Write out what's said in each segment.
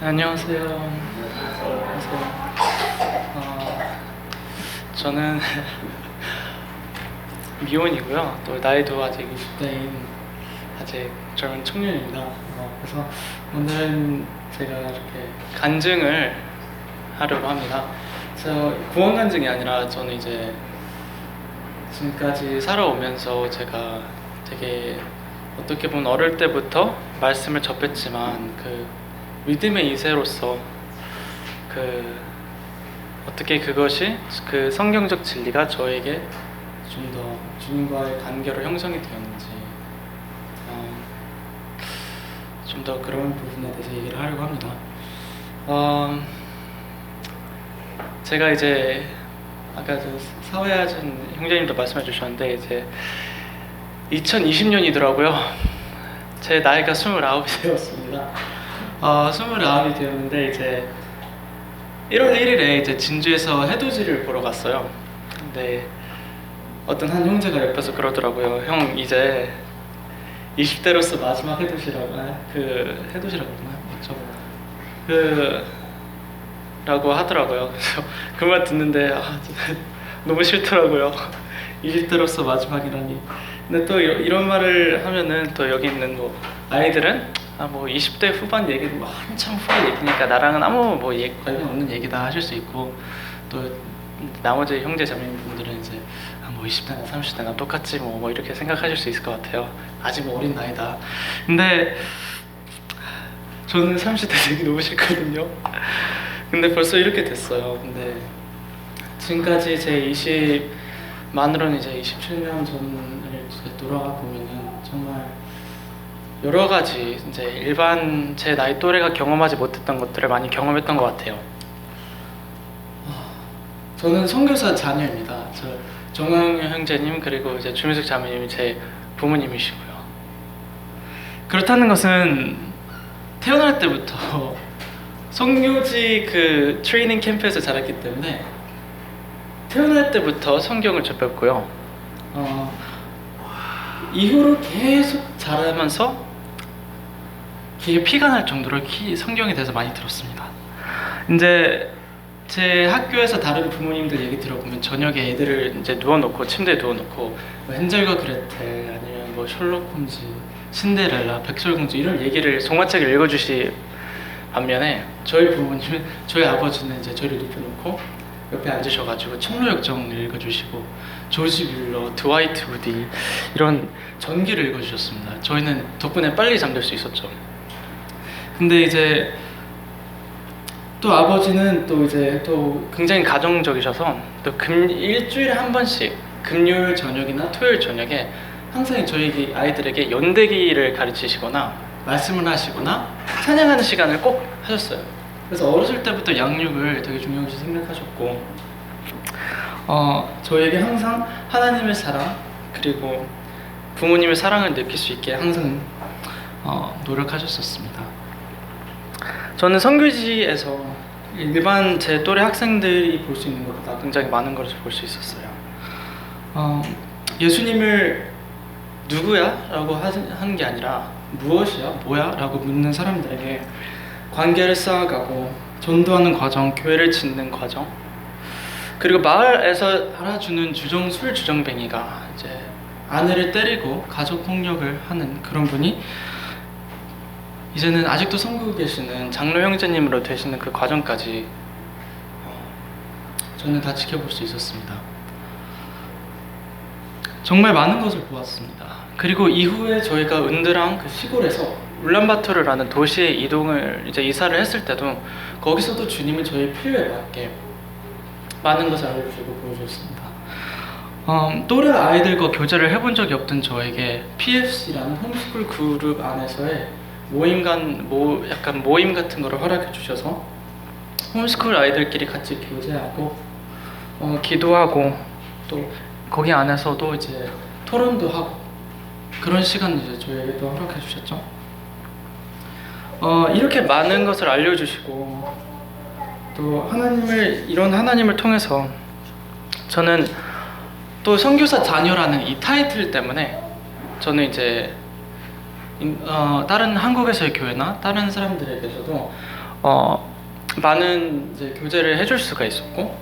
안녕하세요. 안녕하세요. 저는 미혼이고요. 또 나이도 아직 20대인 아직 젊은 청년입니다. 그래서 오늘은 제가 이렇게 간증을 하려고 합니다. 그래서 구원 간증이 아니라 저는 이제 지금까지 살아오면서 제가 되게 어떻게 보면 어릴 때부터 말씀을 접했지만 그 믿음의 이세로서 어떻게 그것이 그 성경적 진리가 저에게 좀 더 주님과의 관계로 형성이 되었는지 좀 더 그런 부분에 대해서 얘기를 하려고 합니다. 제가 이제 아까 사회하신 형제님도 말씀해 주셨는데 이제 2020년이더라고요. 제 나이가 29이 되었습니다. 29이 되었는데 이제 1월 1일에 이제 진주에서 해돋이를 보러 갔어요. 근데 어떤 한 형제가 옆에서 그러더라고요. 형 이제 20대로서 마지막 해돋이라고 해돋이라고 그러나요? 맞죠? 라고 하더라고요. 그래서 그 말 듣는데 너무 싫더라고요. 20대로서 마지막이라니. 근데 또 이런 말을 하면은 또 여기 있는 뭐 아이들은 뭐 20대 후반 얘기도 뭐 한참 후에 얘기니까 나랑은 아무 뭐 관련 없는 얘기다 하실 수 있고, 또 나머지 형제 자매분들은 이제 뭐 20대나 30대나 똑같지 뭐 이렇게 생각하실 수 있을 것 같아요. 아직 뭐 어린 나이다. 근데 저는 30대 되기 너무 싫거든요. 근데 벌써 이렇게 됐어요. 근데 지금까지 제 만으로는 이제 27년 전을 돌아가 보면은 정말 여러 가지 이제 일반 제 나이 또래가 경험하지 못했던 것들을 많이 경험했던 것 같아요. 저는 선교사 자녀입니다. 저 정영 형제님 그리고 이제 주민석 자매님이 제 부모님이시고요. 그렇다는 것은 태어날 때부터 성교지 그 트레이닝 캠프에서 자랐기 때문에 태어날 때부터 성경을 접했고요. 이후로 계속 자라면서 귀에 피가 날 정도로 성경에 대해서 많이 들었습니다. 이제 제 학교에서 다른 부모님들 얘기 들어보면 저녁에 애들을 이제 누워놓고 침대에 누워놓고 뭐 헨젤과 그레텔 아니면 뭐 셜록 홈즈, 신데렐라, 백설공주 이런 얘기를 동화책을 읽어주시 반면에 저희 부모님은 저희 아버지는 이제 저를 눕혀놓고 옆에 앉으셔가지고 청로역정을 읽어주시고 조지 뮬러, 드와이트 우디 이런 전기를 읽어주셨습니다. 저희는 덕분에 빨리 잠들 수 있었죠. 근데 이제 또 아버지는 또 이제 또 굉장히 가정적이셔서 또 일주일에 한 번씩 금요일 저녁이나 토요일 저녁에 항상 저희 아이들에게 연대기를 가르치시거나 말씀을 하시거나 찬양하는 시간을 꼭 하셨어요. 그래서 어렸을 때부터 양육을 되게 중요시 생각하셨고 저에게 항상 하나님의 사랑 그리고 부모님의 사랑을 느낄 수 있게 항상 노력하셨었습니다. 저는 선교지에서 일반 제 또래 학생들이 볼 수 있는 것보다 굉장히 많은 것을 볼 수 있었어요. 예수님을 누구야? 라고 하는 게 아니라 무엇이야? 뭐야? 라고 묻는 사람들에게 관계를 쌓아가고 전도하는 과정, 교회를 짓는 과정, 그리고 마을에서 알아주는 술 주정뱅이가 이제 아내를 때리고 가족 폭력을 하는 그런 분이 이제는 아직도 섬기고 계시는 장로 형제님으로 되시는 그 과정까지 저는 다 지켜볼 수 있었습니다. 정말 많은 것을 보았습니다. 그리고 이후에 저희가 은드랑 그 시골에서 울란바토르라는 도시에 이사를 했을 때도 거기서도 주님은 저희 필요에 맞게 많은 것을 알려주시고 보여주셨습니다. 또래 아이들과 교제를 해본 적이 없던 저에게 PFC라는 홈스쿨 그룹 안에서의 약간 모임 같은 거를 허락해 주셔서 홈스쿨 아이들끼리 같이 교제하고 기도하고 또 거기 안에서도 이제 토론도 하고 그런 시간을 이제 저에게도 허락해 주셨죠. 이렇게 많은 것을 알려주시고 또 이런 하나님을 통해서 저는 또 선교사 자녀라는 이 타이틀 때문에 저는 이제 다른 한국에서의 교회나 다른 사람들에게서도 많은 이제 교제를 해줄 수가 있었고,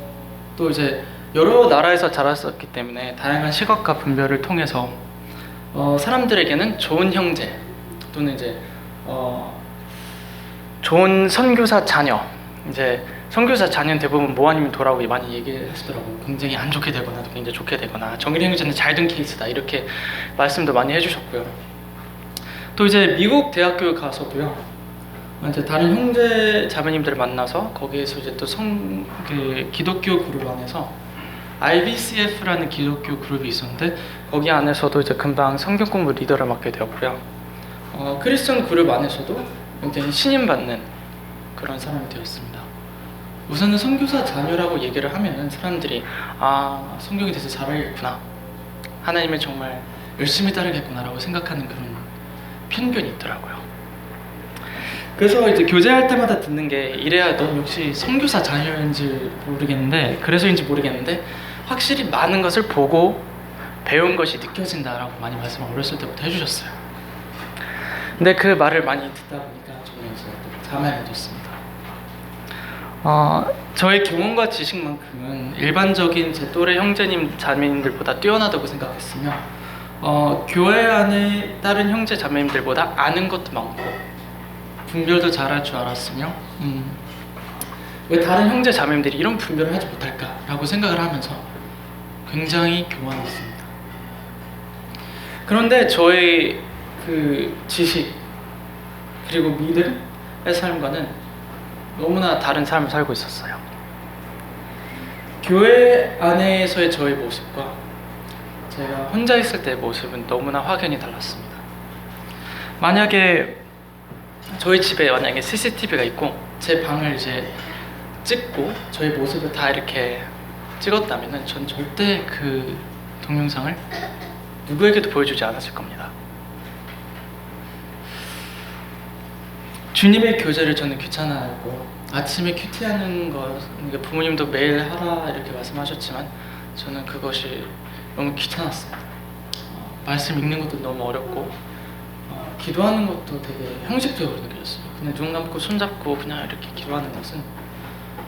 또 이제 여러 나라에서 자랐었기 때문에 다양한 시각과 분별을 통해서 사람들에게는 좋은 형제 또는 이제 좋은 선교사 자녀, 이제 선교사 자녀는 대부분 모아니면 도라고 많이 얘기하시더라고요. 굉장히 안 좋게 되거나 또 굉장히 좋게 되거나, 정일이 형제는 잘 된 케이스다 이렇게 말씀도 많이 해주셨고요. 또 이제 미국 대학교에 가서도요, 이제 다른 형제 자매님들을 만나서 거기에서 이제 또 기독교 그룹 안에서 IBCF라는 기독교 그룹이 있었는데, 거기 안에서도 이제 금방 성경 공부 리더를 맡게 되었고요. 크리스천 그룹 안에서도 굉장히 신임받는 그런 사람이 되었습니다. 우선은 선교사 자녀라고 얘기를 하면은 사람들이 성경에 대해서 잘 알겠구나, 하나님을 정말 열심히 따르겠구나라고 생각하는 그런 편견이 있더라고요. 그래서 이제 교제할 때마다 듣는 게, 이래야 넌 역시 선교사 자녀인지 모르겠는데, 그래서인지 모르겠는데 확실히 많은 것을 보고 배운 것이 느껴진다라고 많이 말씀을 어렸을 때부터 해주셨어요. 근데 그 말을 많이 듣다 보니까 저는 이제 자만이 됐습니다. 저의 경험과 지식만큼은 일반적인 제 또래 형제님 자매님들보다 뛰어나다고 생각했으며, 교회 안에 다른 형제 자매님들보다 아는 것도 많고 분별도 잘할 줄 알았으며, 왜 다른 형제 자매님들이 이런 분별을 하지 못할까라고 생각을 하면서 굉장히 교만했습니다. 그런데 저의 그 지식 그리고 믿음의 삶과는 너무나 다른 삶을 살고 있었어요. 교회 안에서의 저의 모습과 제가 혼자 있을 때의 모습은 너무나 확연히 달랐습니다. 만약에 저희 집에 만약에 CCTV가 있고 제 방을 이제 찍고 저희 모습을 다 이렇게 찍었다면은 전 절대 그 동영상을 누구에게도 보여주지 않았을 겁니다. 주님의 교제를 저는 귀찮아하고, 아침에 큐티하는 거 부모님도 매일 하라 이렇게 말씀하셨지만 저는 그것이 너무 귀찮았습니다. 말씀 읽는 것도 너무 어렵고, 기도하는 것도 되게 형식적으로 느껴졌어요. 그냥 눈 감고 손 잡고 그냥 이렇게 기도하는 것은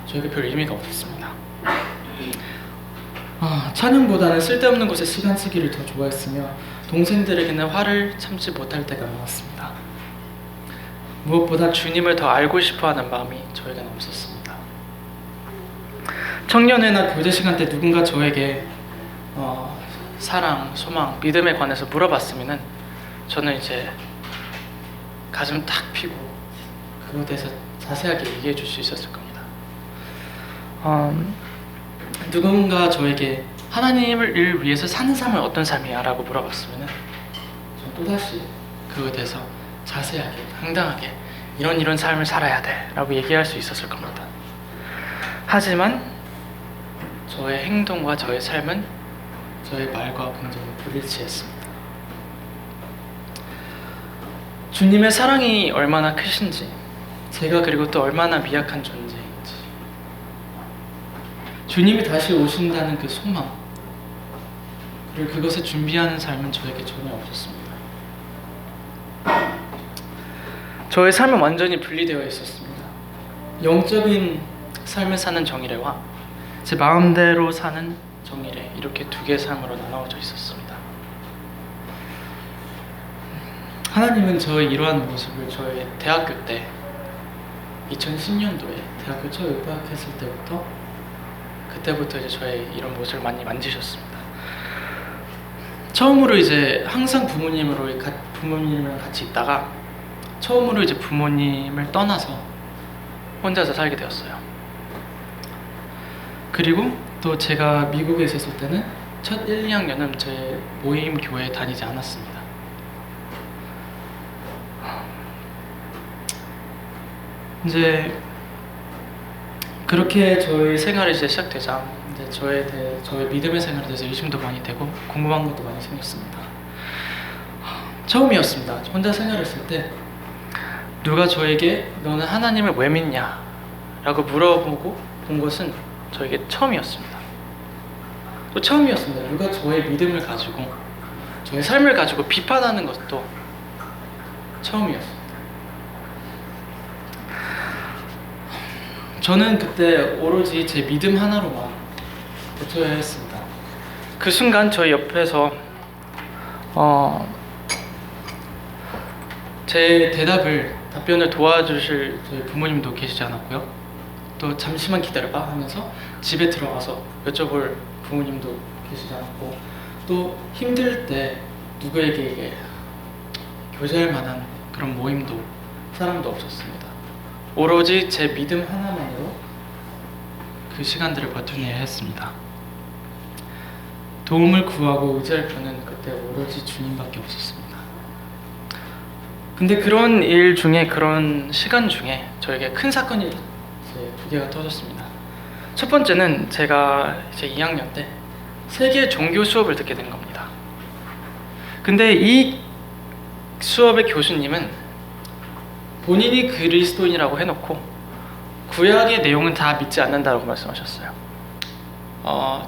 저에게 별 의미가 없었습니다. 찬양보다는 쓸데없는 곳에 시간 쓰기를 더 좋아했으며, 동생들에게는 화를 참지 못할 때가 많았습니다. 무엇보다 주님을 더 알고 싶어하는 마음이 저에게는 없었습니다. 청년회나 교제 시간 때 누군가 저에게 사랑, 소망, 믿음에 관해서 물어봤으면은 저는 이제 가슴 탁 피고 그거에 대해서 자세하게 얘기해 줄 수 있었을 겁니다. 누군가 저에게 하나님을 위해서 사는 삶은 어떤 삶이야? 라고 물어봤으면은 전 또다시 그거에 대해서 자세하게, 당당하게 이런 삶을 살아야 돼 라고 얘기할 수 있었을 겁니다. 하지만 저의 행동과 저의 삶은 저의 말과 굉장히 불일치했습니다. 주님의 사랑이 얼마나 크신지, 제가 그리고 또 얼마나 미약한 존재인지, 주님이 다시 오신다는 그 소망, 그리고 그것을 준비하는 삶은 저에게 전혀 없었습니다. 저의 삶은 완전히 분리되어 있었습니다. 영적인 삶을 사는 정의례와 제 마음대로 사는 정의례, 이렇게 두 개의 삶으로 나눠져 있었습니다. 하나님은 저의 이러한 모습을 저의 대학교 때 2010년도에 대학교 처음 입학했을 때부터, 그때부터 이제 저의 이런 모습을 많이 만지셨습니다. 처음으로 이제 항상 부모님이랑 같이 있다가 처음으로 이제 부모님을 떠나서 혼자서 살게 되었어요. 그리고 또 제가 미국에 있었을 때는 첫 1, 2학년은 제 모임 교회에 다니지 않았습니다. 이제 그렇게 저희 생활이 이제 시작되자 이제 저의 믿음의 생활에 대해서 의심도 많이 되고 궁금한 것도 많이 생겼습니다. 처음이었습니다. 혼자 생활했을 때 누가 저에게 너는 하나님을 왜 믿냐? 라고 물어보고 본 것은 저에게 처음이었습니다. 또 처음이었습니다. 누가 저의 믿음을 가지고 저의 삶을 가지고 비판하는 것도 처음이었습니다. 저는 그때 오로지 제 믿음 하나로만 버텨야 했습니다. 그 순간 저희 옆에서 제 답변을 도와주실 저희 부모님도 계시지 않았고요. 또 잠시만 기다려봐 하면서 집에 들어가서 여쭤볼 부모님도 계시지 않았고, 또 힘들 때 누구에게 이게 교제할 만한 그런 모임도 사람도 없었습니다. 오로지 제 믿음 하나만으로 그 시간들을 버텨내야 했습니다. 도움을 구하고 의지할 분은 그때 오로지 주님밖에 없었습니다. 근데 그런 일 중에, 그런 시간 중에 저에게 큰 사건이 두 개가 터졌습니다. 첫 번째는 제가 이제 2학년 때 세계 종교 수업을 듣게 된 겁니다. 근데 이 수업의 교수님은 본인이 그리스도인이라고 해놓고 구약의 내용은 다 믿지 않는다고 말씀하셨어요.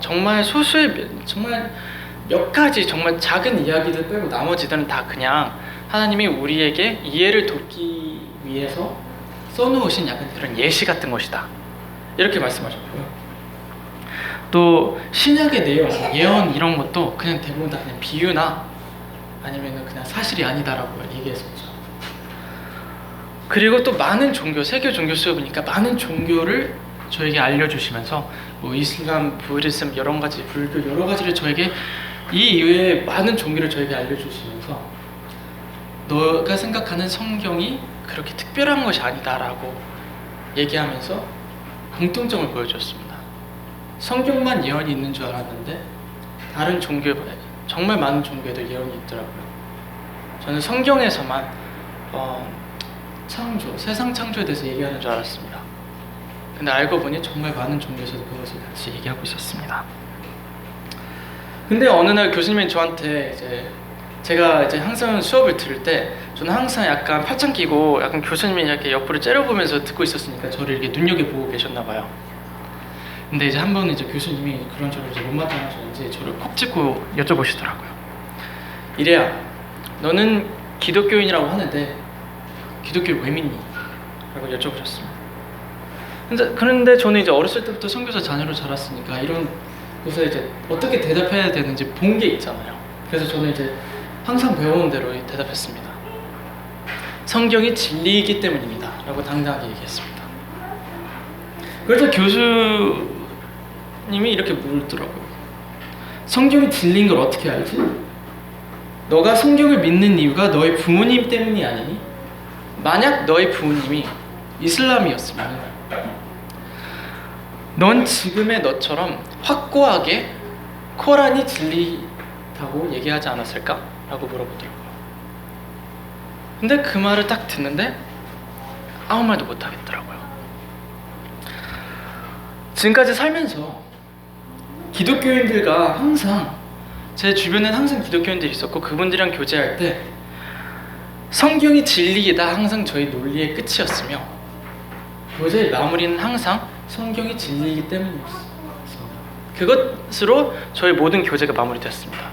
정말 소수의, 정말 몇 가지 정말 작은 이야기들 빼고 나머지들은 다 그냥 하나님이 우리에게 이해를 돕기 위해서 써놓으신 약간 그런 예시 같은 것이다, 이렇게 말씀하셨고요. 또 신약의 내용, 예언 이런 것도 그냥 대부분 다 그냥 비유나 아니면 그냥 사실이 아니다라고 얘기했었죠. 그리고 또 많은 종교, 세계 종교 수업이니까 많은 종교를 저에게 알려주시면서 뭐 이슬람, 부디즘 여러 가지, 불교 여러 가지를 저에게, 이 이외에 많은 종교를 저에게 알려주시면서 너가 생각하는 성경이 그렇게 특별한 것이 아니다라고 얘기하면서 공통점을 보여주었습니다. 성경만 예언이 있는 줄 알았는데 다른 종교에, 정말 많은 종교에도 예언이 있더라고요. 저는 성경에서만 창조, 세상 창조에 대해서 얘기하는 줄 알았습니다. 근데 알고 보니 정말 많은 종교에서도 그것을 같이 얘기하고 있었습니다. 근데 어느 날 교수님이 저한테 제가 항상 수업을 들을 때 저는 항상 약간 팔짱 끼고 약간 교수님이 이렇게 옆으로 째려보면서 듣고 있었으니까 저를 이렇게 눈여겨보고 계셨나 봐요. 근데 이제 한 번은 교수님이 그런 저를 못마땅하셨는지 저를 콕 찍고 여쭤보시더라고요. 이래야, 너는 기독교인이라고 하는데 기독교를 왜 믿니? 라고 여쭤보셨습니다. 그런데 저는 이제 어렸을 때부터 선교사 자녀로 자랐으니까 이런 곳에 어떻게 대답해야 되는지 본 게 있잖아요. 그래서 저는 항상 배워온 대로 대답했습니다. 성경이 진리이기 때문입니다 라고 당당하게 얘기했습니다. 그래서 교수님이 이렇게 물더라고요. 성경이 진리인 걸 어떻게 알지? 너가 성경을 믿는 이유가 너의 부모님 때문이 아니니? 만약 너의 부모님이 이슬람이었으면 넌 지금의 너처럼 확고하게 코란이 진리다고 얘기하지 않았을까? 라고 물어보더라고요. 근데 그 말을 딱 듣는데 아무 말도 못 하겠더라고요. 지금까지 살면서 기독교인들과 항상, 제 주변엔 항상 기독교인들이 있었고 그분들이랑 교제할 때 성경이 진리이다 항상 저희 논리의 끝이었으며 교제의 마무리는 항상 성경이 진리이기 때문이었습니다. 그것으로 저희 모든 교제가 마무리됐습니다.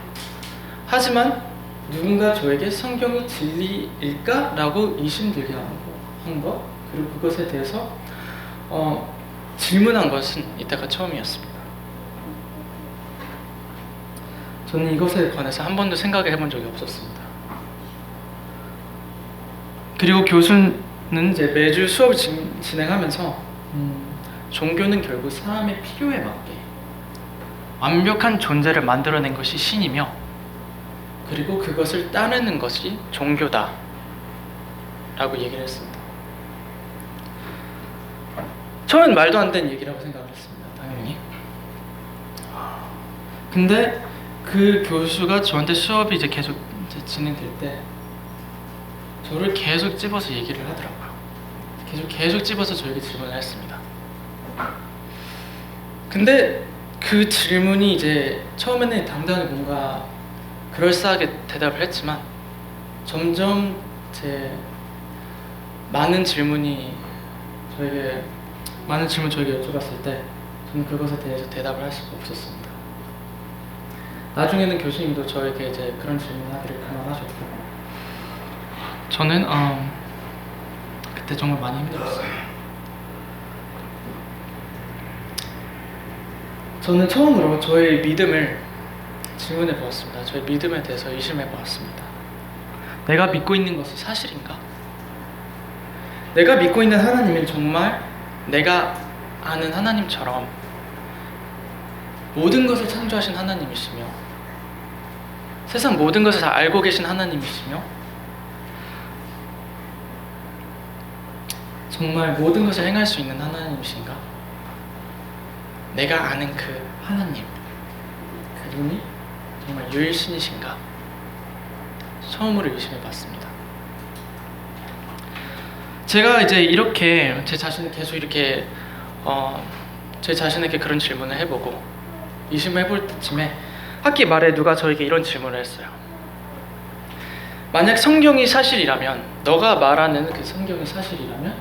하지만 누군가 저에게 성경이 진리일까? 라고 의심들게 한 것, 그리고 그것에 대해서 질문한 것은 이때가 처음이었습니다. 저는 이것에 관해서 한 번도 생각을 해본 적이 없었습니다. 그리고 교수는 매주 수업을 진행하면서 종교는 결국 사람의 필요에 맞게 완벽한 존재를 만들어낸 것이 신이며 그리고 그것을 따르는 것이 종교다 라고 얘기를 했습니다. 처음엔 말도 안 되는 얘기라고 생각을 했습니다. 당연히. 근데 그 교수가 저한테 수업이 계속 진행될 때 저를 계속 찝어서 얘기를 하더라고요. 계속 찝어서 저에게 질문을 했습니다. 근데 그 질문이 처음에는 당당히 뭔가 그럴싸하게 대답을 했지만 점점 많은 질문 저에게 여쭤봤을 때 저는 그것에 대해서 대답을 할 수가 없었습니다. 나중에는 교수님도 저에게 그런 질문하기를 그만하셨고 저는 그때 정말 많이 힘들었어요. 저는 처음으로 저의 믿음을 질문해 보았습니다. 저의 믿음에 대해서 의심해 보았습니다. 내가 믿고 있는 것이 사실인가? 내가 믿고 있는 하나님은 정말 내가 아는 하나님처럼 모든 것을 창조하신 하나님이시며 세상 모든 것을 다 알고 계신 하나님이시며 정말 모든 것을 행할 수 있는 하나님이신가? 내가 아는 그 하나님, 그분이 정말 유일신이신가? 처음으로 의심해봤습니다. 제가 이제 이렇게 제 자신을 계속 이렇게 제 자신에게 그런 질문을 해보고 의심해볼 때쯤에 학기 말에 누가 저에게 이런 질문을 했어요. 만약 성경이 사실이라면, 너가 말하는 그 성경이 사실이라면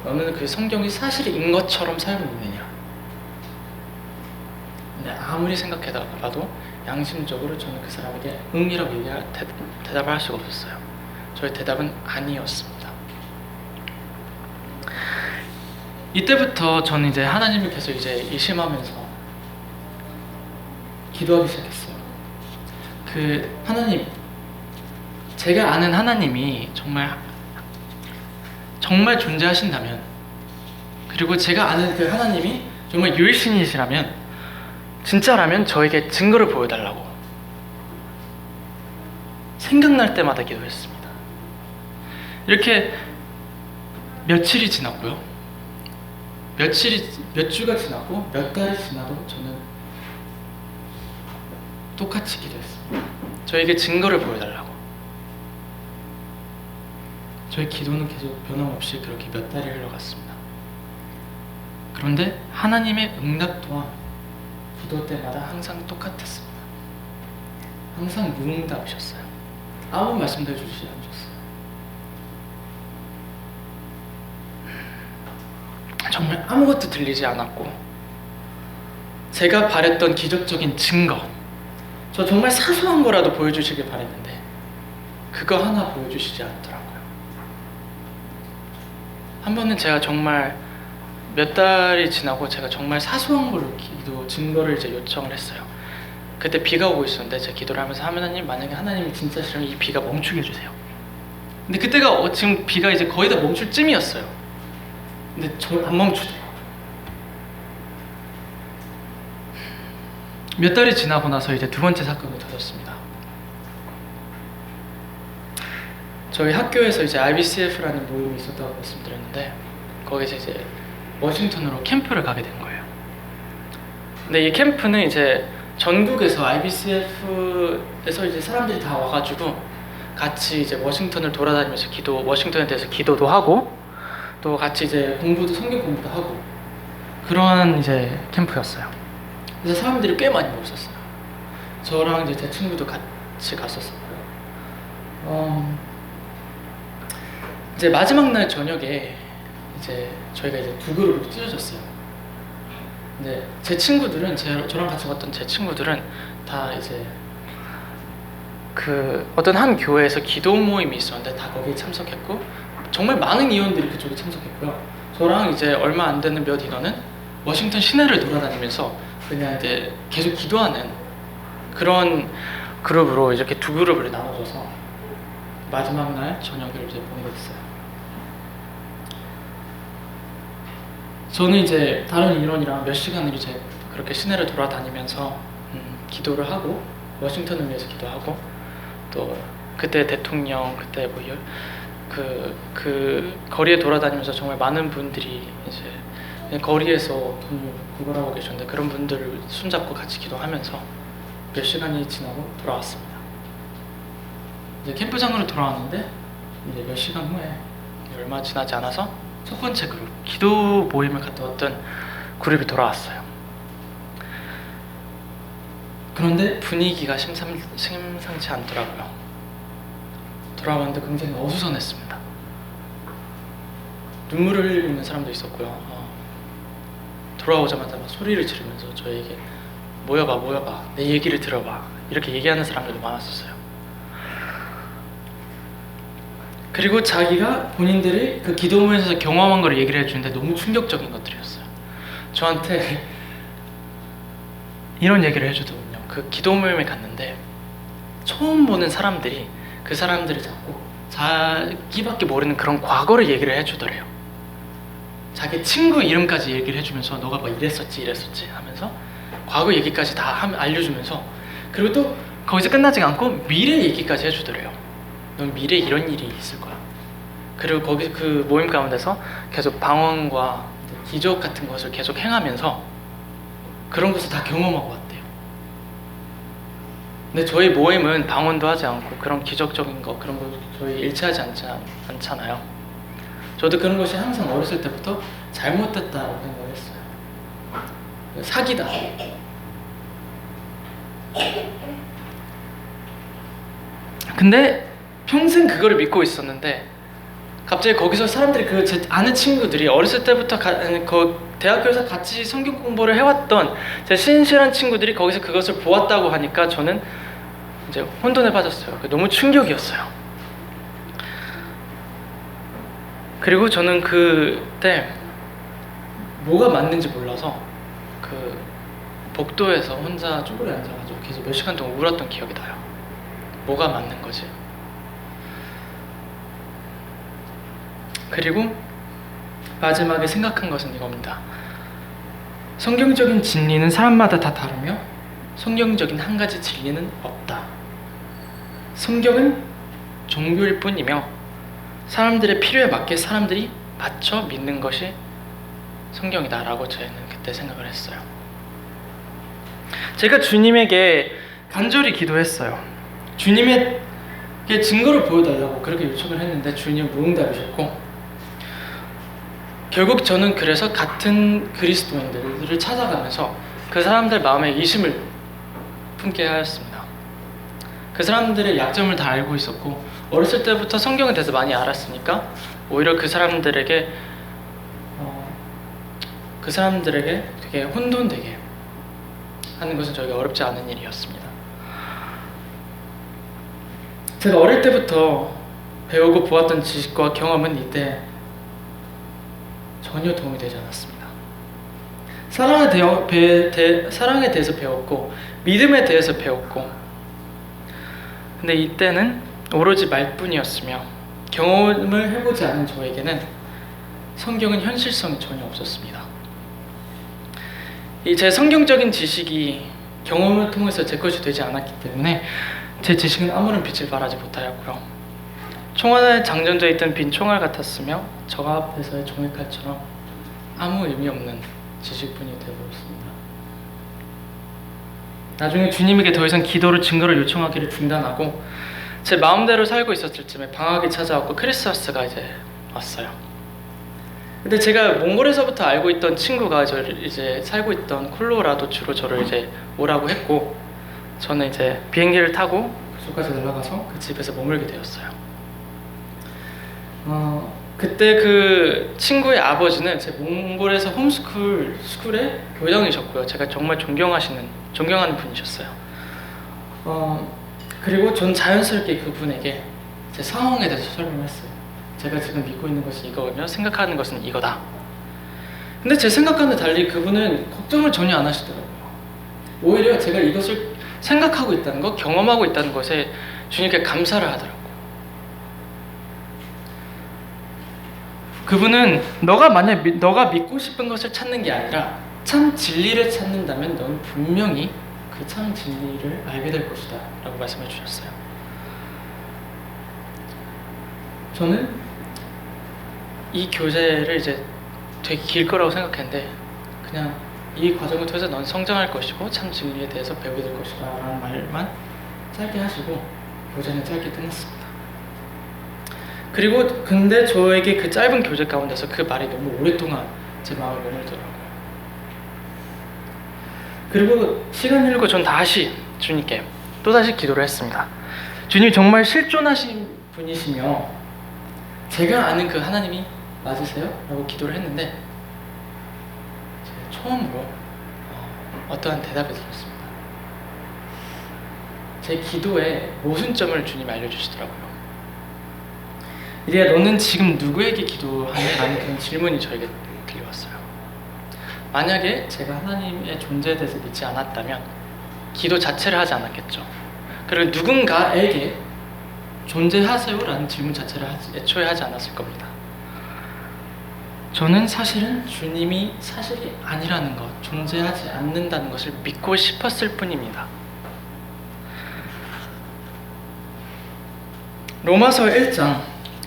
너는 그 성경이 사실인 것처럼 살고 있느냐? 근데 아무리 생각해봐도 양심적으로 저는 그 사람에게 응이라고 대답을 할 수가 없었어요. 저의 대답은 아니었습니다. 이때부터 저는 이제 하나님을 계속 이제 의심하면서 기도하기 시작했어요. 그 하나님, 제가 아는 하나님이 정말 존재하신다면, 그리고 제가 아는 그 하나님이 정말 유일신이시라면, 진짜라면 저에게 증거를 보여달라고 생각날 때마다 기도했습니다. 이렇게 며칠이 지났고요. 몇 주가 지나고 몇 달이 지나도 저는 똑같이 기도했습니다. 저에게 증거를 보여달라고. 저의 기도는 계속 변함없이 그렇게 몇 달이 흘러갔습니다. 그런데 하나님의 응답 또한 기도 때마다 항상 똑같았습니다. 항상 무응답이셨어요. 아무 말씀도 해주시지 않으셨어요. 정말 아무것도 들리지 않았고, 제가 바랬던 기적적인 증거, 저 정말 사소한 거라도 보여주시길 바랬는데 그거 하나 보여주시지 않더라고요. 한 번은 제가 정말 몇 달이 지나고 제가 정말 사소한 걸로 기도 증거를 이제 요청을 했어요. 그때 비가 오고 있었는데 제가 기도를 하면서, 하나님, 만약에 하나님이 진짜시라면 이 비가 멈추게 해주세요. 근데 그때가 지금 비가 이제 거의 다 멈출 쯤이었어요. 근데 저 안 멈추더라고요. 몇 달이 지나고 나서 이제 두 번째 사건이 터졌습니다. 저희 학교에서 이제 IBCF라는 모임이 있었다고 말씀드렸는데, 거기서 이제 워싱턴으로 캠프를 가게 된 거예요. 근데 이 캠프는 이제 전국에서 IBCF에서 이제 사람들이 다 와가지고 같이 이제 워싱턴을 돌아다니면서 워싱턴에 대해서 기도도 하고, 또 같이 이제 성경 공부도 하고, 그런 이제 캠프였어요. 그래서 사람들이 꽤 많이 모였었어요. 저랑 이제 제 친구도 같이 갔었었고요. 이제 마지막 날 저녁에 이제 저희가 이제 두 그룹으로 찢어졌어요. 근데 제 친구들은, 저랑 같이 갔던 제 친구들은 다 이제 그 어떤 한 교회에서 기도 모임이 있었는데 다 거기에 참석했고, 정말 많은 이원들이 그쪽에 참석했고요. 저랑 이제 얼마 안 되는 몇 인원은 워싱턴 시내를 돌아다니면서 그냥 이제 계속 기도하는 그런 그룹으로 이렇게 두 그룹으로 나눠져서 마지막 날 저녁을 이제 보내게 됐어요. 저는 이제 다른 인원이랑 몇 시간을 이제 그렇게 시내를 돌아다니면서 기도를 하고, 워싱턴을 위해서 기도하고, 또 그때 대통령, 그때 뭐 그 거리에 돌아다니면서 정말 많은 분들이 이제 그냥 거리에서 돈을 구걸하고 계셨는데, 그런 분들을 손잡고 같이 기도하면서 몇 시간이 지나고 돌아왔습니다. 이제 캠프장으로 돌아왔는데 이제 몇 시간 후에 얼마 지나지 않아서 첫 번째 그룹, 기도 모임을 갔다 왔던 그룹이 돌아왔어요. 그런데 분위기가 심상치 않더라고요. 돌아왔는데 굉장히 어수선했습니다. 눈물을 흘리고 있는 사람도 있었고요. 돌아오자마자 막 소리를 지르면서 저에게 모여봐, 내 얘기를 들어봐, 이렇게 얘기하는 사람들도 많았었어요. 그리고 자기가 본인들이 그 기도 모임에서 경험한 걸 얘기를 해주는데 너무 충격적인 것들이었어요. 저한테 이런 얘기를 해주더군요. 그 기도 모임에 갔는데 처음 보는 사람들이 그 사람들을 잡고 자기밖에 모르는 그런 과거를 얘기를 해주더래요. 자기 친구 이름까지 얘기를 해주면서 너가 뭐 이랬었지 하면서 과거 얘기까지 다 알려주면서, 그리고 또 거기서 끝나지 않고 미래 얘기까지 해주더래요. 넌 미래에 이런 일이 있을 거야. 그리고 거기 그 모임 가운데서 계속 방언과 기적 같은 것을 계속 행하면서 그런 것을 다 경험하고 왔대요. 근데 저희 모임은 방언도 하지 않고 그런 기적적인 거, 그런 거 저희 일치하지 않잖아요. 저도 그런 것이 항상 어렸을 때부터 잘못됐다고 생각했어요. 사기다. 근데 평생 그거를 믿고 있었는데 갑자기 거기서 사람들이 제 아는 친구들이 어렸을 때부터 대학교에서 같이 성경 공부를 해왔던 제 신실한 친구들이 거기서 그것을 보았다고 하니까 저는 이제 혼돈에 빠졌어요. 너무 충격이었어요. 그리고 저는 그때 뭐가 맞는지 몰라서 그 복도에서 혼자 쭈그려 앉아가지고 계속 몇 시간 동안 울었던 기억이 나요. 뭐가 맞는 거지? 그리고 마지막에 생각한 것은 이겁니다. 성경적인 진리는 사람마다 다 다르며 성경적인 한 가지 진리는 없다. 성경은 종교일 뿐이며 사람들의 필요에 맞게 사람들이 맞춰 믿는 것이 성경이다 라고 저는 그때 생각을 했어요. 제가 주님에게 간절히 기도했어요. 주님에게 증거를 보여달라고 그렇게 요청을 했는데 주님은 무응답이셨고, 결국 저는 그래서 같은 그리스도인들을 찾아가면서 그 사람들 마음에 이심을 품게 하였습니다. 그 사람들의 약점을 다 알고 있었고 어렸을 때부터 성경에 대해서 많이 알았으니까 오히려 그 사람들에게 되게 혼돈되게 하는 것은 저에게 어렵지 않은 일이었습니다. 제가 어릴 때부터 배우고 보았던 지식과 경험은 이때 전혀 도움이 되지 않았습니다. 사랑에 대해서 배웠고 믿음에 대해서 배웠고, 근데 이때는 오로지 말뿐이었으며 경험을 해보지 않은 저에게는 성경은 현실성이 전혀 없었습니다. 제 성경적인 지식이 경험을 통해서 제 것이 되지 않았기 때문에 제 지식은 아무런 빛을 발하지 못하였고요. 총알에 장전되어 있던 빈 총알 같았으며 저 앞에서의 종의 칼처럼 아무 의미 없는 지식뿐이 되어버렸습니다. 나중에 주님에게 더 이상 기도를 증거를 요청하기를 중단하고 제 마음대로 살고 있었을 쯤에 방학이 찾아왔고 크리스마스가 이제 왔어요. 근데 제가 몽골에서부터 알고 있던 친구가 저를 이제 살고 있던 콜로라도 주로 저를 이제 오라고 했고, 저는 이제 비행기를 타고 그쪽까지 날아가서 그 집에서 머물게 되었어요. 그때 그 친구의 아버지는 제 몽골에서 스쿨의 교장이셨고요. 제가 정말 존경하는 분이셨어요. 그리고 전 자연스럽게 그분에게 제 상황에 대해서 설명했어요. 제가 지금 믿고 있는 것은 이거며 생각하는 것은 이거다. 근데 제 생각과는 달리 그분은 걱정을 전혀 안 하시더라고요. 오히려 제가 이것을 생각하고 있다는 것, 경험하고 있다는 것에 주님께 감사를 하더라고요. 그분은 너가 믿고 싶은 것을 찾는 게 아니라 참 진리를 찾는다면 넌 분명히 그 참 진리를 알게 될 것이다 라고 말씀해 주셨어요. 저는 이 교재를 이제 되게 길 거라고 생각했는데 그냥 이 과정을 통해서 넌 성장할 것이고 참 진리에 대해서 배우게 될 것이다 라는 말만 짧게 하시고 교재는 짧게 끝났습니다. 그리고 근데 저에게 그 짧은 교재 가운데서 그 말이 너무 오랫동안 제 마음을 머물더라고요. 그리고 시간이 흘고 전 다시 주님께 또다시 기도를 했습니다. 주님 정말 실존하신 분이시며 제가 아는 그 하나님이 맞으세요? 라고 기도를 했는데 제가 처음으로 어떠한 대답을 들었습니다. 제 기도의 모순점을 주님이 알려주시더라고요. 이제 너는 지금 누구에게 기도하니? 라는 그런 질문이 저에게 들려왔어요. 만약에 제가 하나님의 존재에 대해서 믿지 않았다면 기도 자체를 하지 않았겠죠. 그리고 누군가에게 존재하세요? 라는 질문 자체를 애초에 하지 않았을 겁니다. 저는 사실은 주님이 사실이 아니라는 것, 존재하지 않는다는 것을 믿고 싶었을 뿐입니다. 로마서 1장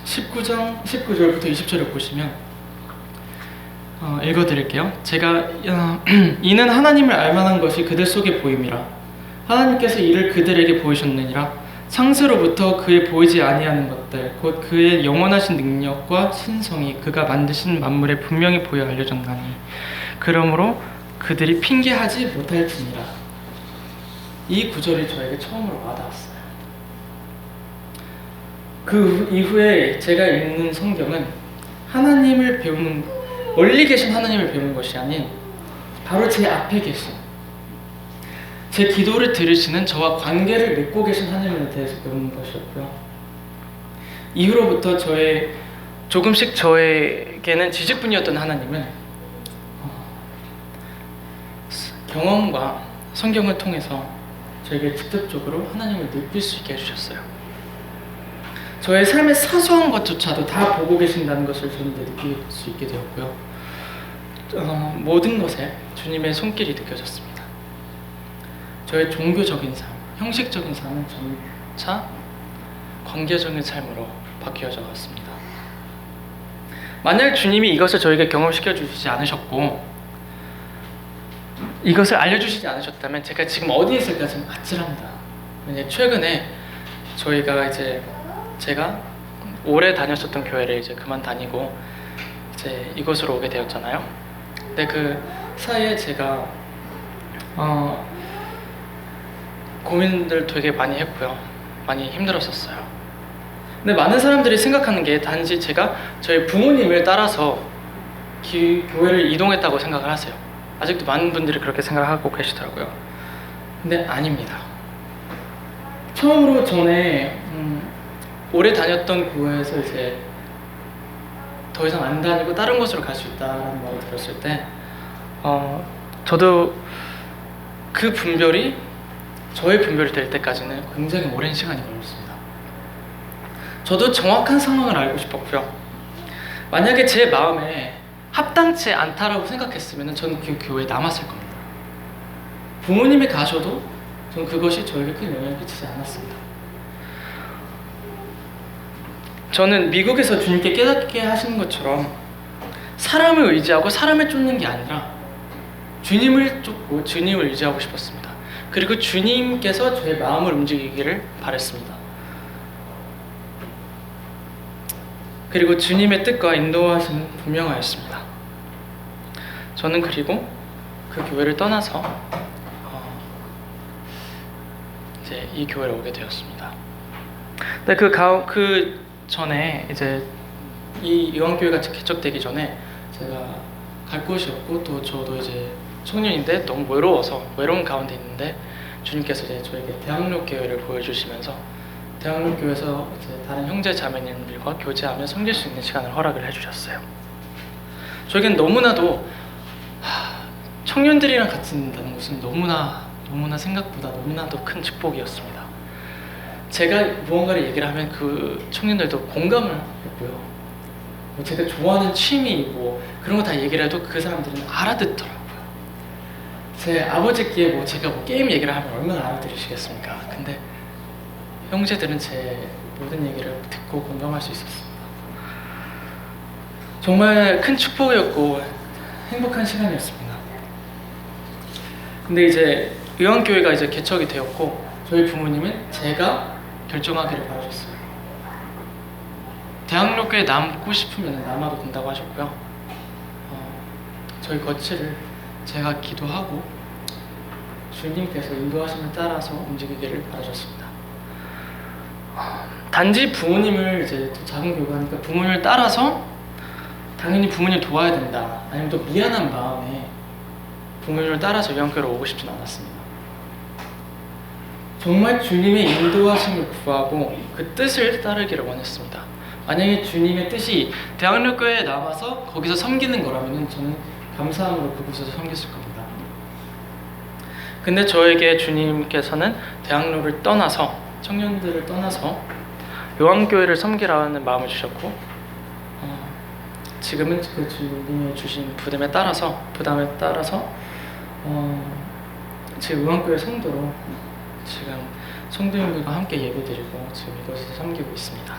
19절부터 20절을 보시면 읽어드릴게요. 제가 이는 하나님을 알만한 것이 그들 속에 보임이라. 하나님께서 이를 그들에게 보이셨느니라. 창세로부터 그의 보이지 아니하는 것들 곧 그의 영원하신 능력과 신성이 그가 만드신 만물에 분명히 보여 알려졌나니 그러므로 그들이 핑계하지 못할지니라. 이 구절이 저에게 처음으로 와닿았어요. 그 이후에 제가 읽는 성경은 하나님을 배우는, 멀리 계신 하나님을 배우는 것이 아닌 바로 제 앞에 계신, 제 기도를 들으시는, 저와 관계를 맺고 계신 하나님에 대해서 배우는 것이었고요. 이후로부터 조금씩 저에게는 지식분이었던 하나님은 경험과 성경을 통해서 저에게 직접적으로 하나님을 느낄 수 있게 해주셨어요. 저의 삶의 사소한 것조차도 다 보고 계신다는 것을 저는 느낄 수 있게 되었고요. 모든 것에 주님의 손길이 느껴졌습니다. 저의 종교적인 삶, 형식적인 삶은 점차 관계적인 삶으로 바뀌어져 갔습니다. 만약 주님이 이것을 저에게 경험시켜 주시지 않으셨고 이것을 알려주시지 않으셨다면 제가 지금 어디에 있을까 좀 아찔합니다. 왜냐하면 최근에 제가 오래 다녔었던 교회를 이제 그만 다니고 이제 이곳으로 오게 되었잖아요. 근데 그 사이에 제가 고민들 되게 많이 했고요. 많이 힘들었었어요. 근데 많은 사람들이 생각하는 게 단지 제가 저희 부모님을 따라서 교회를 이동했다고 생각을 하세요. 아직도 많은 분들이 그렇게 생각하고 계시더라고요. 근데 아닙니다. 처음으로 전에 오래 다녔던 교회에서 이제 더 이상 안 다니고 다른 곳으로 갈 수 있다는 말을 들었을 때 저도 그 분별이 저의 분별이 될 때까지는 굉장히 오랜 시간이 걸렸습니다. 저도 정확한 상황을 알고 싶었고요. 만약에 제 마음에 합당치 않다라고 생각했으면 저는 그 교회에 남았을 겁니다. 부모님이 가셔도 저는 그것이 저에게 큰 영향을 끼치지 않았습니다. 저는 미국에서 주님께 깨닫게 하시는 것처럼 사람을 의지하고 사람을 쫓는 게 아니라 주님을 쫓고 주님을 의지하고 싶었습니다. 그리고 주님께서 저의 마음을 움직이기를 바랬습니다. 그리고 주님의 뜻과 인도하심은 분명하였습니다. 저는 그리고 그 교회를 떠나서 이제 이 교회를 오게 되었습니다. 근데 그 전에 이제 이 요한교회가 개척되기 전에 제가 갈 곳이 없고 또 저도 이제 청년인데 너무 외로운 가운데 있는데 주님께서 이제 저에게 대학로교회를 보여주시면서 대학로교회에서 이제 다른 형제 자매님들과 교제하며 섬길 수 있는 시간을 허락을 해주셨어요. 저에겐 너무나도 청년들이랑 같이 있는다는 것은 너무나 생각보다 너무나도 큰 축복이었습니다. 제가 무언가를 얘기를 하면 그 청년들도 공감을 했고요. 제가 좋아하는 취미 그런 거 다 얘기를 해도 그 사람들은 알아듣더라고요. 제 아버지께 제가 게임 얘기를 하면 얼마나 알아들으시겠습니까? 근데 형제들은 제 모든 얘기를 듣고 공감할 수 있었습니다. 정말 큰 축복이었고 행복한 시간이었습니다. 근데 이제 요한교회가 이제 개척이 되었고 저희 부모님은 제가 결정하기를 바라셨어요. 대학로교에 남고 싶으면 남아도 된다고 하셨고요. 저희 거치를 제가 기도하고 주님께서 인도하심을 따라서 움직이기를 바라셨습니다. 단지 부모님을 이제 작은 교회가 하니까 부모님을 따라서 당연히 부모님 도와야 된다, 아니면 또 미안한 마음에 부모님을 따라서 요한교회로 오고 싶진 않았습니다. 정말 주님의 인도하심을 구하고 그 뜻을 따르기를 원했습니다. 만약에 주님의 뜻이 대학로교회에 남아서 거기서 섬기는 거라면 저는 감사함으로 그곳에서 섬겼을 겁니다. 근데 저에게 주님께서는 대학로를 떠나서, 청년들을 떠나서 요한교회를 섬기라는 마음을 주셨고, 지금은 그 주님이 주신 부담에 따라서 제 요한교회 성도로 지금 성도님들과 함께 예배드리고 지금 이곳에서 섬기고 있습니다.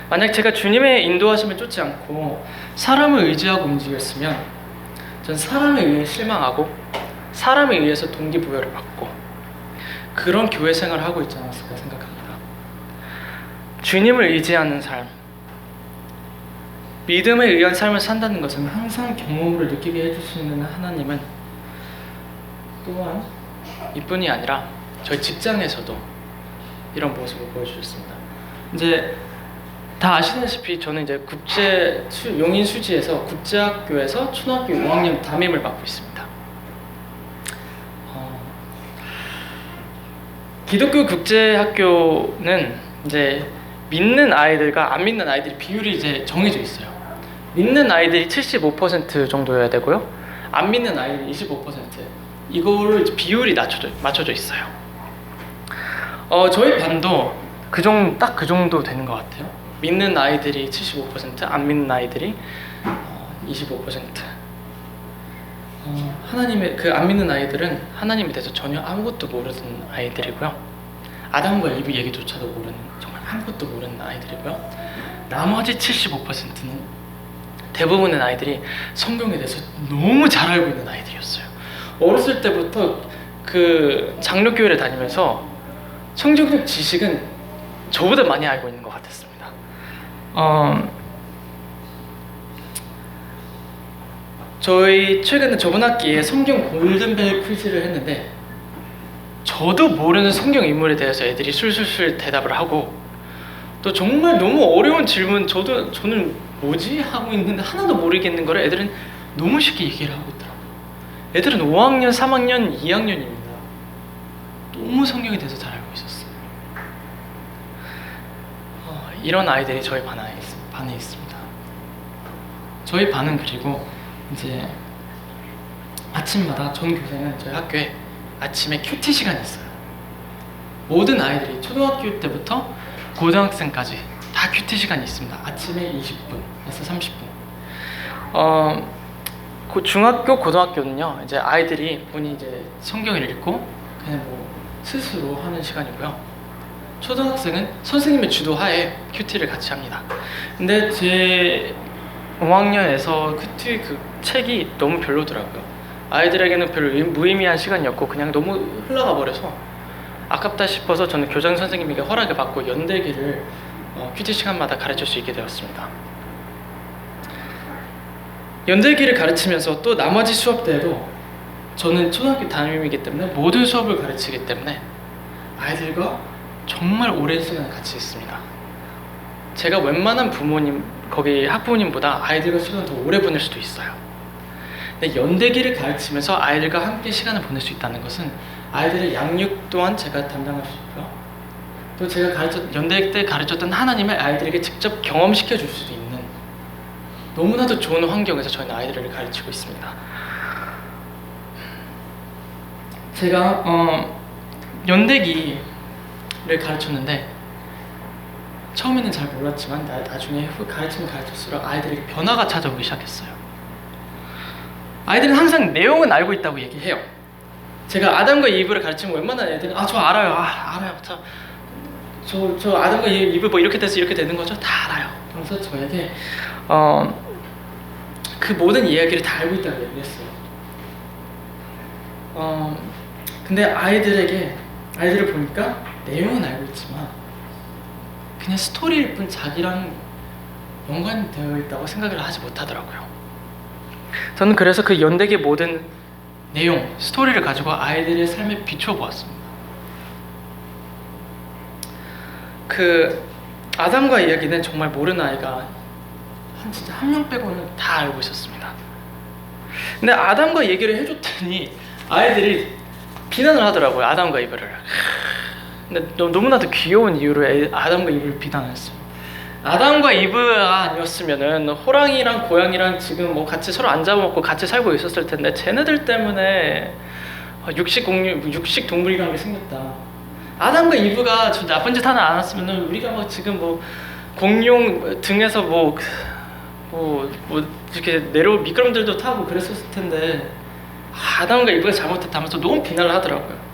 만약 제가 주님의 인도하심을 쫓지 않고 사람을 의지하고 움직였으면 전 사람에 의해 실망하고 사람에 의해서 동기부여를 받고 그런 교회 생활을 하고 있지 않았을까 생각합니다. 주님을 의지하는 삶, 믿음에 의한 삶을 산다는 것은 항상 경험으로 느끼게 해주시는 하나님은 또한 이뿐이 아니라 저희 직장에서도 이런 모습을 보여주셨습니다. 이제 다 아시다시피 저는 이제 용인 수지에서 국제학교에서 초등학교 5학년 담임을 맡고 있습니다. 기독교 국제학교는 이제 믿는 아이들과 안 믿는 아이들이 비율이 이제 정해져 있어요. 믿는 아이들이 75% 정도여야 되고요. 안 믿는 아이들이 25%. 이거를 비율이 맞춰져 있어요. 저희 반도 딱 그 정도 되는 것 같아요. 믿는 아이들이 75%, 안 믿는 아이들이 25%. 하나님의 안 믿는 아이들은 하나님에 대해서 전혀 아무것도 모르는 아이들이고요. 아담과 이브 얘기조차도 모르는, 정말 아무것도 모르는 아이들이고요. 나머지 75%는 대부분의 아이들이 성경에 대해서 너무 잘 알고 있는 아이들이었어요. 어렸을 때부터 그 장로교회를 다니면서 성경적 지식은 저보다 많이 알고 있는 것 같았습니다. 저희 최근에 저번 학기에 성경 골든벨 퀴즈를 했는데 저도 모르는 성경 인물에 대해서 애들이 술술술 대답을 하고 또 정말 너무 어려운 질문 저는 뭐지? 하고 있는데 하나도 모르겠는 거를 애들은 너무 쉽게 얘기를 하고 있더라고요. 애들은 5학년, 3학년, 2학년입니다. 너무 성경에 대해서 잘 알고 있었어요. 이런 아이들이 저희 반에 있습니다. 저희 반은 그리고 이제 아침마다 전 교생은 저희 학교에 아침에 큐티 시간이 있어요. 모든 아이들이 초등학교 때부터 고등학생까지 다 큐티 시간이 있습니다. 아침에 20분에서 30분. 중학교, 고등학교는요, 이제 아이들이 본인이 이제 성경을 읽고 그냥 스스로 하는 시간이고요. 초등학생은 선생님의 주도하에 큐티를 같이 합니다. 근데 제 5학년에서 큐티 그 책이 너무 별로더라고요. 아이들에게는 별로 무의미한 시간이었고 그냥 너무 흘러가 버려서 아깝다 싶어서 저는 교장 선생님에게 허락을 받고 연대기를 큐티 시간마다 가르칠 수 있게 되었습니다. 연대기를 가르치면서 또 나머지 수업 때에도 저는 초등학교 담임이기 때문에 모든 수업을 가르치기 때문에 아이들과 정말 오랜 시간을 같이 있습니다. 제가 웬만한 거기 학부모님보다 아이들과 시간을 더 오래 보낼 수도 있어요. 근데 연대기를 가르치면서 아이들과 함께 시간을 보낼 수 있다는 것은 아이들의 양육 또한 제가 담당할 수 있고요. 또 제가 연대 때 가르쳤던 하나님을 아이들에게 직접 경험시켜 줄 수도 있는 너무나도 좋은 환경에서 저희는 아이들을 가르치고 있습니다. 제가 연대기를 가르쳤는데 처음에는 잘 몰랐지만 나중에 가르치면 가르칠수록 아이들에게 변화가 찾아오기 시작했어요. 아이들은 항상 내용은 알고 있다고 얘기해요. 제가 아담과 이브를 가르치면 웬만한 애들은 저 알아요. 알아요. 저 아담과 이브 이렇게 돼서 이렇게 되는 거죠? 다 알아요. 그래서 저에게 그 모든 이야기를 다 알고 있다고 얘기했어요. 근데 아이들을 보니까 내용은 알고 있지만 그냥 스토리일 뿐 자기랑 연관되어 있다고 생각을 하지 못하더라고요. 저는 그래서 그 연대기의 모든 내용, 스토리를 가지고 아이들의 삶에 비춰보았습니다. 그 아담과 이야기는 정말 모르는 아이가 진짜 한 명 빼고는 다 알고 있었습니다. 근데 아담과 얘기를 해줬더니 아이들이 비난을 하더라고요. 아담과 이브를. 근데 너무나도 귀여운 이유로 아담과 이브를 비난했어요. 아담과 이브가 아니었으면은 호랑이랑 고양이랑 지금 뭐 같이 서로 안 잡아먹고 같이 살고 있었을 텐데 쟤네들 때문에 육식 동물이라는 게 생겼다. 아담과 이브가 저 나쁜 짓 하나 안 했으면은 우리가 뭐 지금 뭐 공룡 등에서 뭐 이렇게 미끄럼들도 타고 그랬었을 텐데 아담과 이브가 잘못했다면서 너무 비난을 하더라고요.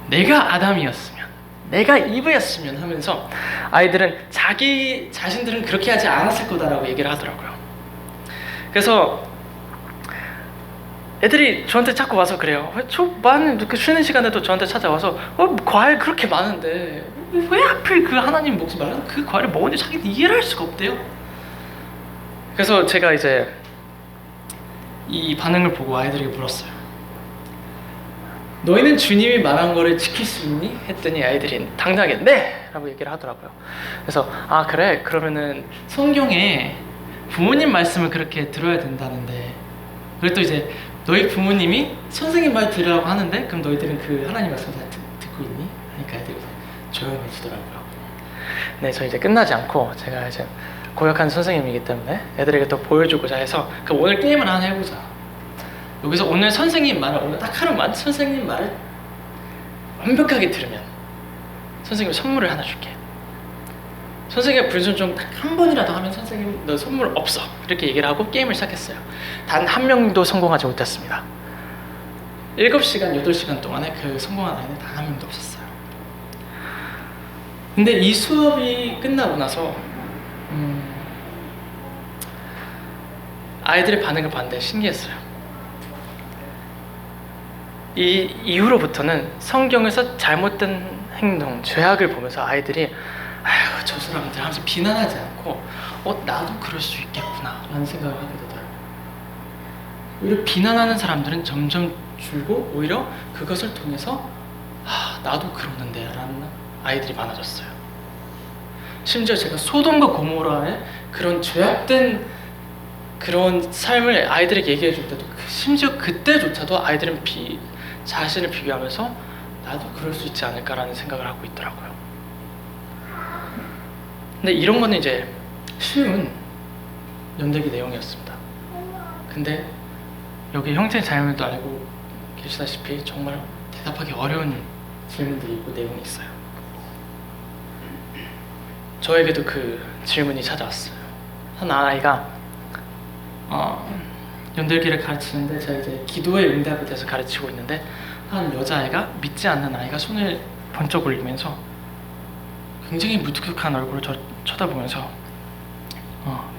내가 아담이었으면, 내가 이브였으면 하면서 아이들은 자기 자신들은 그렇게 하지 않았을 거다라고 얘기를 하더라고요. 그래서 애들이 저한테 자꾸 와서 그래요. 그 쉬는 시간에도 저한테 찾아와서 과일 그렇게 많은데 왜 하필 그 하나님 먹지 말라는 그 과일을 먹었는지 자기는 이해를 할 수가 없대요. 그래서 제가 이제 이 반응을 보고 아이들에게 물었어요. 너희는 주님이 말한 거를 지킬 수 있니? 했더니 아이들이 당당하게 네! 라고 얘기를 하더라고요. 그래서 그래? 그러면은 성경에 부모님 말씀을 그렇게 들어야 된다는데 그리고 또 이제 너희 부모님이 선생님 말 들으라고 하는데 그럼 너희들은 그 하나님 말씀 다 듣고 있니? 하니까 애들이 조용해지더라고요. 네, 저 이제 끝나지 않고 제가 이제 고역한 선생님이기 때문에 애들에게 또 보여주고자 해서 그럼 오늘 게임을 하나 해보자. 여기서 오늘 선생님 말을 오늘 딱 하루만 선생님 말을 완벽하게 들으면 선생님 선물을 하나 줄게. 선생님이 불순종 딱 한 번이라도 하면 선생님 너 선물 없어 이렇게 얘기를 하고 게임을 시작했어요. 단 한 명도 성공하지 못했습니다. 7시간, 8시간 동안에 그 성공한 아이는 단 한 명도 없었어요. 근데 이 수업이 끝나고 나서 아이들의 반응을 봤는데 신기했어요. 이 이후로부터는 성경에서 잘못된 행동, 죄악을 보면서 아이들이 아휴 저 사람들 하면서 비난하지 않고 나도 그럴 수 있겠구나 라는 생각을 하게 되더라고요. 오히려 비난하는 사람들은 점점 줄고 오히려 그것을 통해서 나도 그러는데 라는 아이들이 많아졌어요. 심지어 제가 소돔과 고모라의 그런 죄악된 그런 삶을 아이들에게 얘기해 줄 때도 심지어 그때조차도 아이들은 자신을 비교하면서 나도 그럴 수 있지 않을까라는 생각을 하고 있더라고요. 근데 이런 거는 이제 쉬운 연대기 내용이었습니다. 근데 여기 형제 자매들도 알고 계시다시피 정말 대답하기 어려운 질문들이 있고 내용이 있어요. 저에게도 그 질문이 찾아왔어요. 한 아이가 연들기를 가르치는데 제가 이제 기도의 응답에 대해서 가르치고 있는데 한 여자아이가 믿지 않는 아이가 손을 번쩍 올리면서 굉장히 무뚝뚝한 얼굴을 쳐다보면서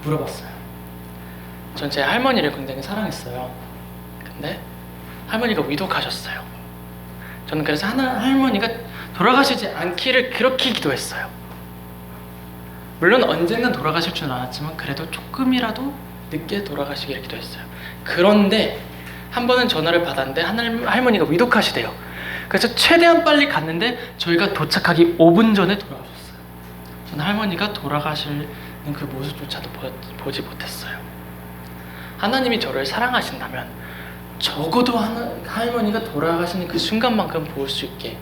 물어봤어요. 전 제 할머니를 굉장히 사랑했어요. 근데 할머니가 위독하셨어요. 저는 그래서 할머니가 돌아가시지 않기를 그렇게 기도했어요. 물론 언젠간 돌아가실 줄 알았지만 그래도 조금이라도 늦게 돌아가시기를 기도했어요. 그런데 한 번은 전화를 받았는데 할머니가 위독하시대요. 그래서 최대한 빨리 갔는데 저희가 도착하기 5분 전에 돌아오셨어요. 저는 할머니가 돌아가시는 그 모습조차도 보지 못했어요. 하나님이 저를 사랑하신다면 적어도 할머니가 돌아가시는 그 순간만큼 볼 수 있게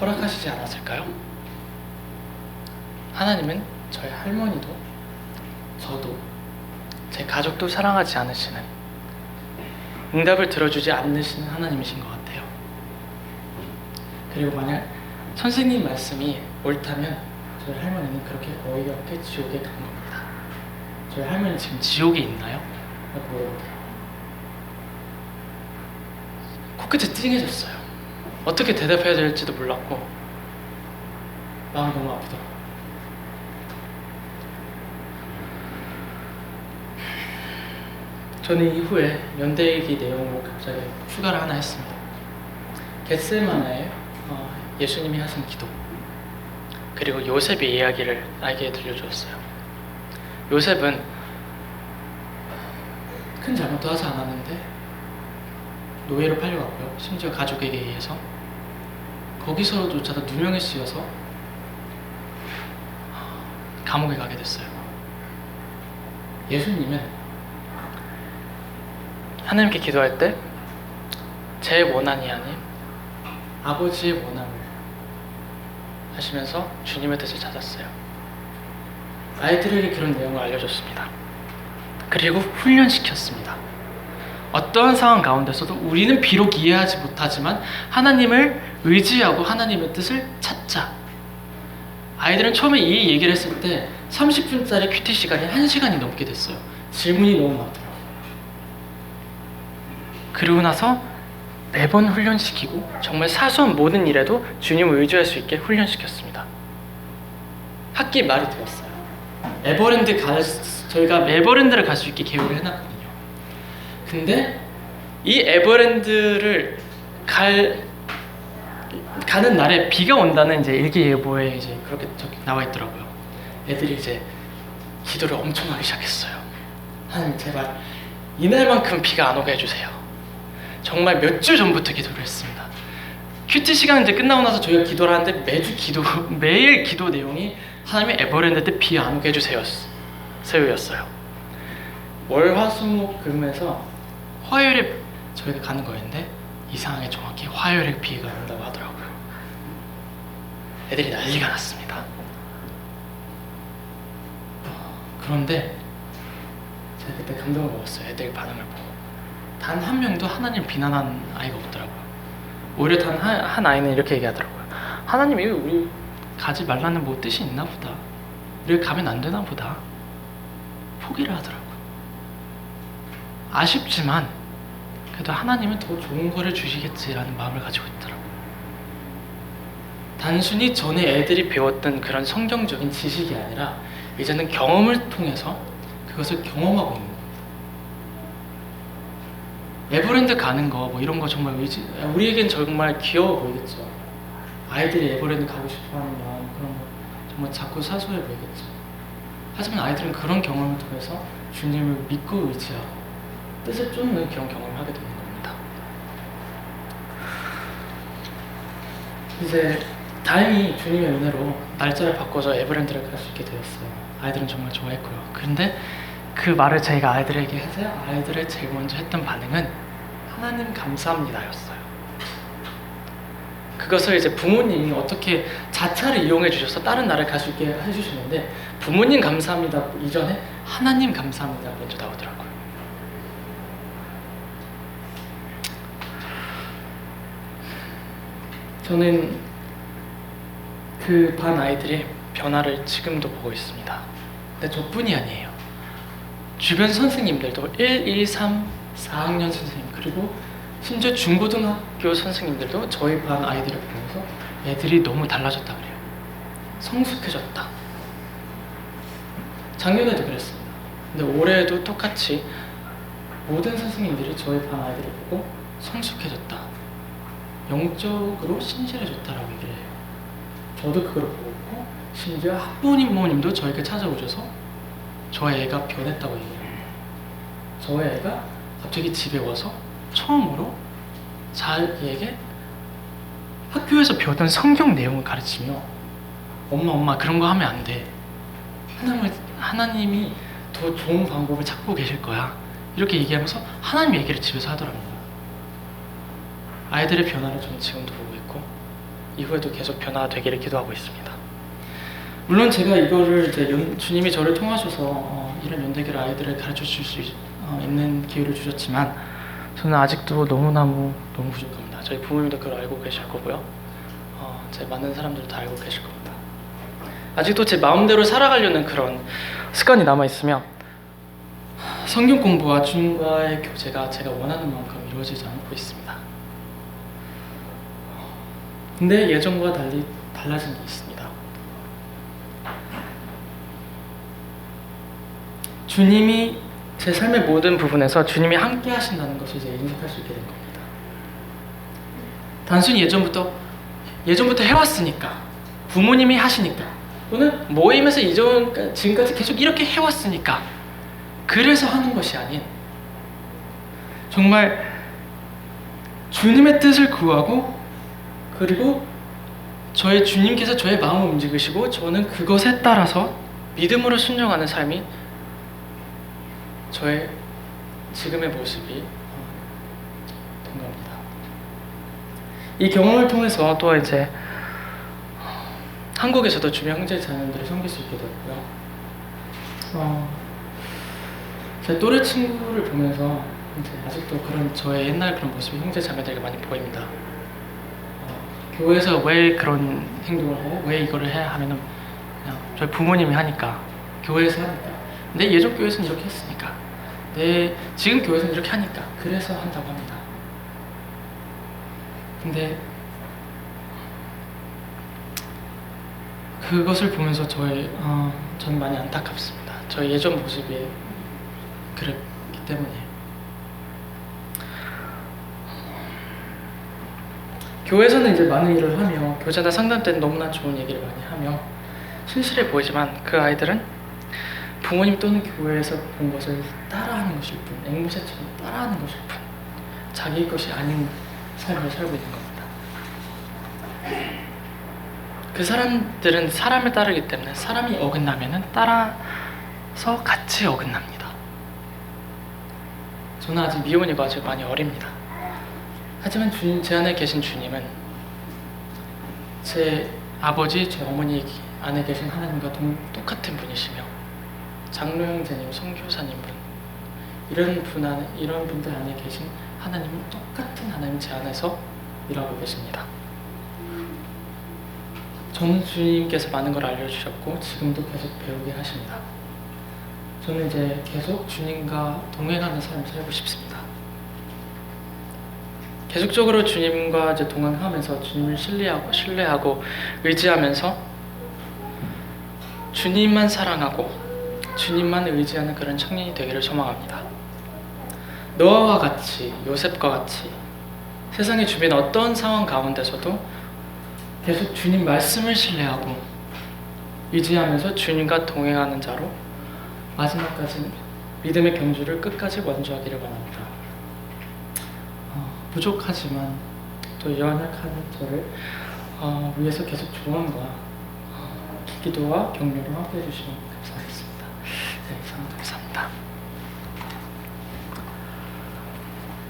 허락하시지 않았을까요? 하나님은 저희 할머니도 저도 제 가족도 사랑하지 않으시는, 응답을 들어주지 않으시는 하나님이신 것 같아요. 그리고 만약 선생님 말씀이 옳다면 저희 할머니는 그렇게 어이없게 지옥에 간 겁니다. 저희 할머니 지금 지옥에 있나요? 라고 물어보더라고요. 코끝이 찡해졌어요. 어떻게 대답해야 될지도 몰랐고 마음이 너무 아프더라고요. 저는 이후에 연대기 내용으로 갑자기 추가를 하나 했습니다. 겟세마네에 예수님이 하신 기도, 그리고 요셉의 이야기를 아이에게 들려주었어요. 요셉은 큰 잘못도 하지 않았는데 노예로 팔려갔고요. 심지어 가족에게 의해서 거기서조차도 누명에 씌여서 감옥에 가게 됐어요. 예수님은 하나님께 기도할 때 제 원한이 아닌 아버지의 원함을 하시면서 주님의 뜻을 찾았어요. 아이들에게 그런 내용을 알려줬습니다. 그리고 훈련시켰습니다. 어떠한 상황 가운데서도 우리는 비록 이해하지 못하지만 하나님을 의지하고 하나님의 뜻을 찾자. 아이들은 처음에 이 얘기를 했을 때 30분짜리 큐티 시간이 1시간이 넘게 됐어요. 질문이 너무 많더라고요. 그러고 나서 매번 훈련시키고 정말 사소한 모든 일에도 주님을 의지할 수 있게 훈련시켰습니다. 학기 말이 되었어요. 저희가 에버랜드를 갈 수 있게 계획을 해놨거든요. 근데 이 에버랜드를 가는 날에 비가 온다는 이제 일기예보에 이제 그렇게 나와 있더라고요. 애들이 이제 기도를 엄청 하기 시작했어요. 하나님 제발 이날만큼 비가 안 오게 해주세요. 정말 몇 주 전부터 기도를 했습니다. 큐티 시간 이제 끝나고 나서 저희가 기도를 하는데 매일 기도 내용이 하나님의 에버랜드 때 비 안 오게 해주세요였어요. 월, 화, 수, 목, 금에서 화요일에 저희가 가는 거였는데 이상하게 정확히 화요일에 비가 온다고 하더라고요. 애들이 난리가 났습니다. 그런데 제가 그때 감동을 먹었어요. 애들 반응을 보고. 단 한 명도 하나님 비난한 아이가 없더라고요. 오히려 단 한 아이는 이렇게 얘기하더라고요. 하나님이 우리 가지 말라는 뭐 뜻이 있나 보다. 이렇게 가면 안 되나 보다. 포기를 하더라고요. 아쉽지만 그래도 하나님은 더 좋은 거를 주시겠지라는 마음을 가지고 있더라고요. 단순히 전에 애들이 배웠던 그런 성경적인 지식이 아니라 이제는 경험을 통해서 그것을 경험하고 있는 겁니다. 에버랜드 가는 거 뭐 이런 거 정말 우리에겐 정말 귀여워 보이겠죠. 아이들이 에버랜드 가고 싶어하는 마음 그런 거 정말 작고 사소해 보이겠죠. 하지만 아이들은 그런 경험을 통해서 주님을 믿고 의지하고 뜻을 쫓는 그런 경험을 하게 되는 겁니다. 이제 다행히 주님의 은혜로 날짜를 바꿔서 에버랜드를 갈 수 있게 되었어요. 아이들은 정말 좋아했고요. 그런데 그 말을 저희가 아이들에게 해서 아이들의 제일 먼저 했던 반응은 하나님 감사합니다였어요. 그것을 이제 부모님이 어떻게 자차를 이용해 주셔서 다른 나라를 갈 수 있게 해주시는데 부모님 감사합니다 이전에 하나님 감사합니다 먼저 나오더라고요. 저는 그 반 아이들의 변화를 지금도 보고 있습니다. 근데 저뿐이 아니에요. 주변 선생님들도 1, 2, 3, 4학년 선생님 그리고 심지어 중고등학교 선생님들도 저희 반 아이들을 보면서 애들이 너무 달라졌다 그래요. 성숙해졌다. 작년에도 그랬습니다. 근데 올해에도 똑같이 모든 선생님들이 저희 반 아이들을 보고 성숙해졌다. 영적으로 신실해졌다라고 얘기를 해요. 저도 그걸 보고 심지어 학부모님도 저에게 찾아오셔서 저의 애가 변했다고 얘기해요. 저의 애가 갑자기 집에 와서 처음으로 자기에게 학교에서 배웠던 성경 내용을 가르치며 엄마 그런 거 하면 안 돼. 하나님이 더 좋은 방법을 찾고 계실 거야. 이렇게 얘기하면서 하나님 얘기를 집에서 하더랍니다. 아이들의 변화를 저는 지금도 보고 있고 이후에도 계속 변화가 되기를 기도하고 있습니다. 물론 제가 이거를 이제 주님이 저를 통하셔서 이런 연대기를 아이들을 가르쳐 줄 수 있는 기회를 주셨지만 저는 아직도 너무 부족합니다. 저희 부모님도 그걸 알고 계실 거고요. 제 많은 사람들도 다 알고 계실 겁니다. 아직도 제 마음대로 살아가려는 그런 습관이 남아있으며 성경 공부와 주님과의 교제가 제가 원하는 만큼 이루어지지 않고 있습니다. 근데 예전과 달리 달라진 게 있습니다. 주님이 제 삶의 모든 부분에서 주님이 함께 하신다는 것을 이제 인식할 수 있게 된 겁니다. 단순히 예전부터 해왔으니까 부모님이 하시니까 또는 모임에서 지금까지 계속 이렇게 해왔으니까 그래서 하는 것이 아닌 정말 주님의 뜻을 구하고 그리고 저의 주님께서 저의 마음을 움직이시고 저는 그것에 따라서 믿음으로 순종하는 삶이 저의 지금의 모습이 된 겁니다. 이 경험을 통해서 또 이제 한국에서도 주변 형제 자매들을 섬길 수 있게 됐고요. 제 또래 친구를 보면서 이제 아직도 그런 저의 옛날 그런 모습이 형제 자매들에게 많이 보입니다. 교회에서 왜 그런 행동을 해? 왜 이거를 해? 하면은 그냥 저희 부모님이 하니까, 교회에서 하니까, 내 예전 교회에서는 이렇게 했으니까, 내 지금 교회에서는 이렇게 하니까, 그래서 한다고 합니다. 근데 그것을 보면서 저는 많이 안타깝습니다. 저희 예전 모습이 그랬기 때문에. 교회에서는 이제 많은 일을 하며, 교제나 상담 때는 너무나 좋은 얘기를 많이 하며 신실해 보이지만, 그 아이들은 부모님 또는 교회에서 본 것을 따라하는 것일 뿐, 앵무새처럼 따라하는 것일 뿐, 자기 것이 아닌 삶을 살고 있는 겁니다. 그 사람들은 사람을 따르기 때문에 사람이 어긋나면은 따라서 같이 어긋납니다. 저는 아직 미혼이고 아직 많이 어립니다. 하지만 제 안에 계신 주님은 제 아버지, 제 어머니 안에 계신 하나님과 똑같은 분이시며, 장로 형제님, 선교사님 분, 이런 분들 안에 계신 하나님은 똑같은 하나님 제 안에서 일하고 계십니다. 저는 주님께서 많은 걸 알려주셨고 지금도 계속 배우게 하십니다. 저는 이제 계속 주님과 동행하는 삶을 살고 싶습니다. 계속적으로 주님과 이제 동행하면서 주님을 신뢰하고 의지하면서 주님만 사랑하고 주님만 의지하는 그런 청년이 되기를 소망합니다. 노아와 같이, 요셉과 같이 세상의 주변 어떤 상황 가운데서도 계속 주님 말씀을 신뢰하고 의지하면서 주님과 동행하는 자로 마지막까지 믿음의 경주를 끝까지 완주하기를 바랍니다. 부족하지만 또 연약한 저를 위해서 계속 조언과 기도와 격려로 함께 해주시면 감사하겠습니다.